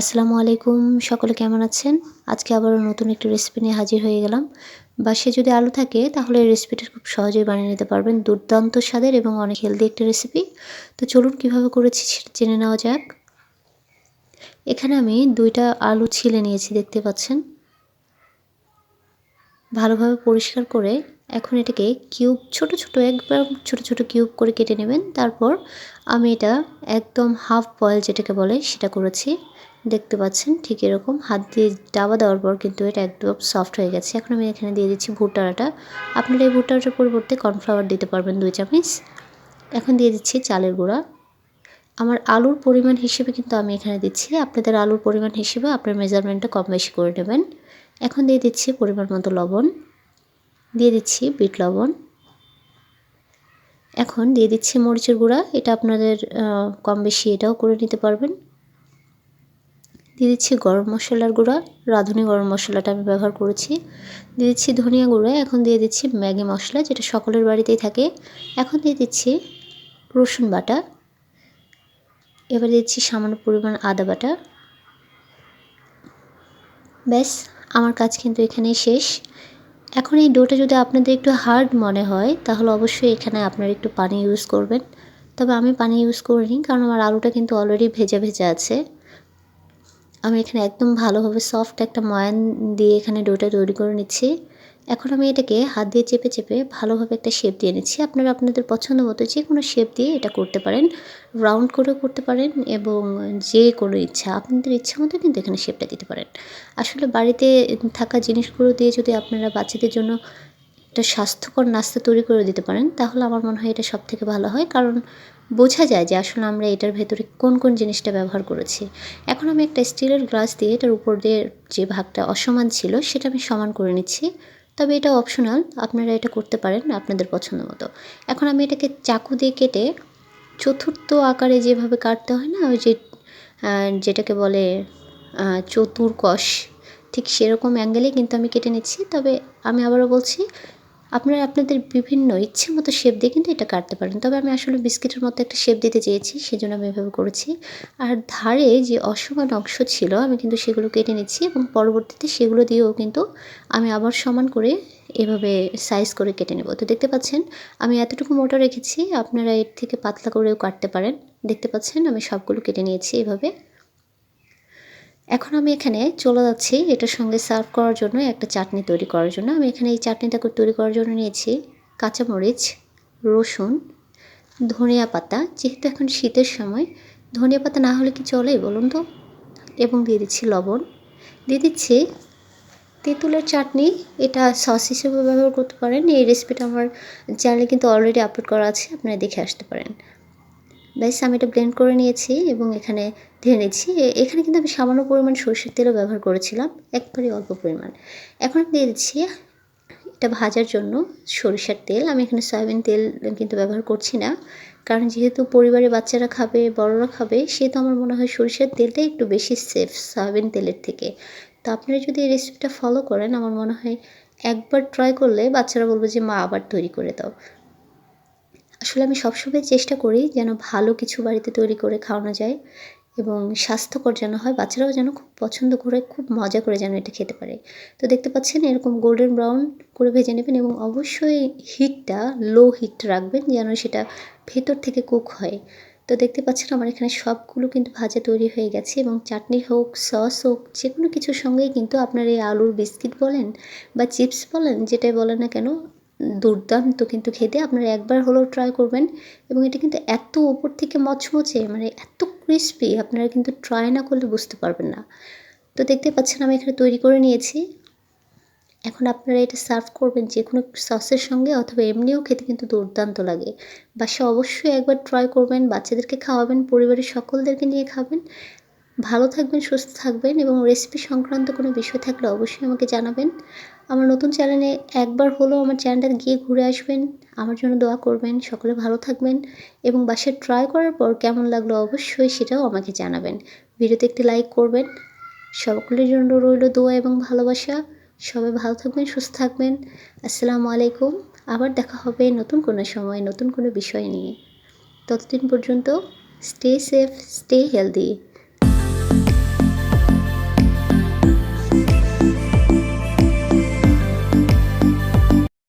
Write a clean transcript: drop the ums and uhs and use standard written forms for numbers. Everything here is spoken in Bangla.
আসসালামু আলাইকুম। সকলে কেমন আছেন? আজকে আবারও নতুন একটি রেসিপি নিয়ে হাজির হয়ে গেলাম। বাসায় যদি আলু থাকে তাহলে এই রেসিপিটা খুব সহজেই বানিয়ে নিতে পারবেন। দুর্দান্ত স্বাদের এবং অনেক হেলদি একটি রেসিপি। তো চলুন কিভাবে করেছি সেটা জেনে নেওয়া যাক। এখানে আমি ২ টা আলু ছিলে নিয়েছি, দেখতে পাচ্ছেন। ভালোভাবে পরিষ্কার করে এখন এটাকে কিউব ছোট একদম ছোট কিউব করে কেটে নেবেন। তারপর আমি এটা একদম হাফ বয়েল যেটাকে বলে সেটা করেছি। দেখতে পাচ্ছেন ঠিক এরকম হাত দিয়ে ডাবা দেওয়ার পর কিন্তু এটা একদম সফট হয়ে গেছে। এখন আমি এখানে দিয়ে দিচ্ছি ভুট্টার আটা। আপনারা এই ভুট্টার আটার পরিবর্তে কর্নফ্লাওয়ার দিতে পারবেন ২ চামচ। এখন দিয়ে দিচ্ছি চালের গুঁড়া। আমার আলুর পরিমাণ হিসেবে কিন্তু আমি এখানে দিচ্ছি। আপনাদের আলুর পরিমাণ হিসেবে আপনার মেজারমেন্টটা কম বেশি করে নেবেন। এখন দিয়ে দিচ্ছি পরিমাণ মতো লবণ। দিয়ে দিচ্ছি বিট লবণ। এখন দিয়ে দিচ্ছি মরিচের গুঁড়া। এটা আপনাদের কম বেশি এটাও করে নিতে পারবেন। দিয়ে দিচ্ছি গরম মশলার গুঁড়া। রাঁধুনি গরম মশলাটা আমি ব্যবহার করেছি। দিয়ে দিচ্ছি ধনিয়া গুঁড়া। এখন দিয়ে দিচ্ছি ম্যাগি মশলা, যেটা সকলের বাড়িতেই থাকে। এখন দিয়ে দিচ্ছি রসুন বাটা। এবার দিচ্ছি সামান্য পরিমাণ আদা বাটা। ব্যাস, আমার কাজ কিন্তু এখানেই শেষ। এখন এই ডোটা যদি আপনাদের একটু হার্ড মনে হয় তাহলে অবশ্যই এখানে আপনারা একটু পানি ইউজ করবেন। তবে আমি পানি ইউজ করিনি, কারণ আমার আলুটা কিন্তু অলরেডি ভেজা আছে। আমি এখানে একদম ভালোভাবে সফট একটা ময়ান দিয়ে এখানে ডোটা তৈরি করে নিচ্ছি। এখন আমি এটাকে হাত দিয়ে চেপে ভালোভাবে একটা শেপ দিয়ে নিচ্ছি। আপনারা আপনাদের পছন্দ মতো যে কোনো শেপ দিয়ে এটা করতে পারেন। রাউন্ড করেও করতে পারেন এবং যে কোনো আপনাদের ইচ্ছা মতো কিন্তু এখানে শেপটা দিতে পারেন। আসলে বাড়িতে থাকা জিনিসগুলো দিয়ে যদি আপনারা বাচ্চাদের জন্য একটা স্বাস্থ্যকর নাস্তা তৈরি করে দিতে পারেন তাহলে আমার মনে হয় এটা সবথেকে ভালো হয়। কারণ বোঝা যায় যে আসলে আমরা এটার ভেতরে কোন জিনিসটা ব্যবহার করেছি। এখন আমি একটা স্টিলের গ্লাস দিয়ে এটার উপর দিয়ে যে ভাগটা অসমান ছিল সেটা আমি সমান করে নিচ্ছি। তবে এটা অপশনাল, আপনারা এটা করতে পারেন আপনাদের পছন্দ মতো। এখন আমি এটাকে চাকু দিয়ে কেটে চতুর্থ আকারে যেভাবে কাটতে হয় না, ওই যে যেটাকে বলে চতুর্কশ, ঠিক সেরকম অ্যাঙ্গেলে কিন্তু আমি কেটে নিচ্ছি। তবে আমি আবারও বলছি, আপনারা আপনাদের বিভিন্ন ইচ্ছে মতো শেপ দিয়ে কিন্তু এটা কাটতে পারেন। তবে আমি আসলে বিস্কিটের মতো একটা শেপ দিতে চেয়েছি, সেজন্য আমি এভাবে করেছি। আর ধারে যে অসমান অংশ ছিল আমি কিন্তু সেগুলো কেটে নিচ্ছি এবং পরবর্তীতে সেগুলো দিয়েও কিন্তু আমি আবার সমান করে এভাবে সাইজ করে কেটে নেব। তো দেখতে পাচ্ছেন আমি এতটুকু মোটা রেখেছি, আপনারা এর থেকে পাতলা করেও কাটতে পারেন। দেখতে পাচ্ছেন আমি সবগুলো কেটে নিয়েছি এভাবে। এখন আমি এখানে চলে যাচ্ছি এটার সঙ্গে সার্ভ করার জন্য একটা চাটনি তৈরি করার জন্য। আমি এখানে এই চাটনিটাকে তৈরি করার জন্য নিয়েছি কাঁচামরিচ, রসুন, ধনিয়া পাতা। যেহেতু এখন শীতের সময় ধনিয়া পাতা না হলে কি চলে বলুন তো? এবং দিয়ে দিচ্ছি লবণ। দিয়ে দিচ্ছি তেঁতুলের চাটনি। এটা সস হিসেবে ব্যবহার করতে পারেন। এই রেসিপিটা আমার চ্যানেলে কিন্তু অলরেডি আপলোড করা আছে, আপনারা দেখে আসতে পারেন। ব্যাস, আমি এটা ব্লেন্ড করে নিয়েছি এবং এখানে ঢেলে নিচ্ছি। এখানে কিন্তু আমি সামান্য পরিমাণ সরষের তেলও ব্যবহার করেছিলাম, একবারেই অল্প পরিমাণ। এখন আমি দিয়ে দিচ্ছি এটা ভাজার জন্য সরিষার তেল। আমি এখানে সয়াবিন তেল কিন্তু ব্যবহার করছি না, কারণ যেহেতু পরিবারের বাচ্চারা খাবে, বড়রা খাবে, সেহেতু আমার মনে হয় সরিষার তেলটাই একটু বেশি সেফ সয়াবিন তেলের থেকে। তো আপনারা যদি এই রেসিপিটা ফলো করেন আমার মনে হয় একবার ট্রাই করলে বাচ্চারা বলবে যে মা আবার তৈরি করে দাও। আসলে আমি সবসময় চেষ্টা করি যেন ভালো কিছু বাড়িতে তৈরি করে খাওয়ানো যায় এবং স্বাস্থ্যকর যেন হয়, বাচ্চারাও যেন খুব পছন্দ করে, খুব মজা করে যেন এটা খেতে পারে। তো দেখতে পাচ্ছেন এরকম গোল্ডেন ব্রাউন করে ভেজে নেবেন এবং অবশ্যই হিটটা লো হিট রাখবেন যেন সেটা ভেতর থেকে কুক হয়। তো দেখতে পাচ্ছেন আমার এখানে সবগুলো কিন্তু ভাজা তৈরি হয়ে গেছে এবং চাটনি হোক, সস হোক, যে কোনো কিছুর সঙ্গেই কিন্তু আপনার এই আলুর বিস্কিট বলেন বা চিপস বলেন, যেটাই বলেন না কেন, দুর্দান্ত কিন্তু খেতে। আপনারা একবার হলেও ট্রাই করবেন এবং এটা কিন্তু এত উপর থেকে মচমচে, মানে এত ক্রিসপি, আপনারা কিন্তু ট্রাই না করলে বুঝতে পারবেন না। তো দেখতে পাচ্ছেন আমি এখানে তৈরি করে নিয়েছি। এখন আপনারা এটা সার্ভ করবেন যে কোনো সসের সঙ্গে অথবা এমনিও খেতে কিন্তু দুর্দান্ত লাগে। বাসায় অবশ্যই একবার ট্রাই করবেন, বাচ্চাদেরকে খাওয়াবেন, পরিবারের সকলদেরকে নিয়ে খাবেন। ভালো থাকবেন, সুস্থ থাকবেন এবং রেসিপি সংক্রান্ত কোনো বিষয় থাকলে অবশ্যই আমাকে জানাবেন। আমার নতুন চ্যানেলে একবার হলেও আমার চ্যানেলটা গিয়ে ঘুরে আসবেন। আমার জন্য দোয়া করবেন। সকলে ভালো থাকবেন এবং বাসায় ট্রাই করার পর কেমন লাগলো অবশ্যই সেটাও আমাকে জানাবেন। ভিডিওতে একটি লাইক করবেন। সকলের জন্য রইল দোয়া এবং ভালোবাসা। সবাই ভালো থাকবেন, সুস্থ থাকবেন। আসসালামু আলাইকুম। আবার দেখা হবে নতুন কোনো সময়, নতুন কোনো বিষয় নিয়ে। ততদিন পর্যন্ত স্টে সেফ, স্টে হেলদি।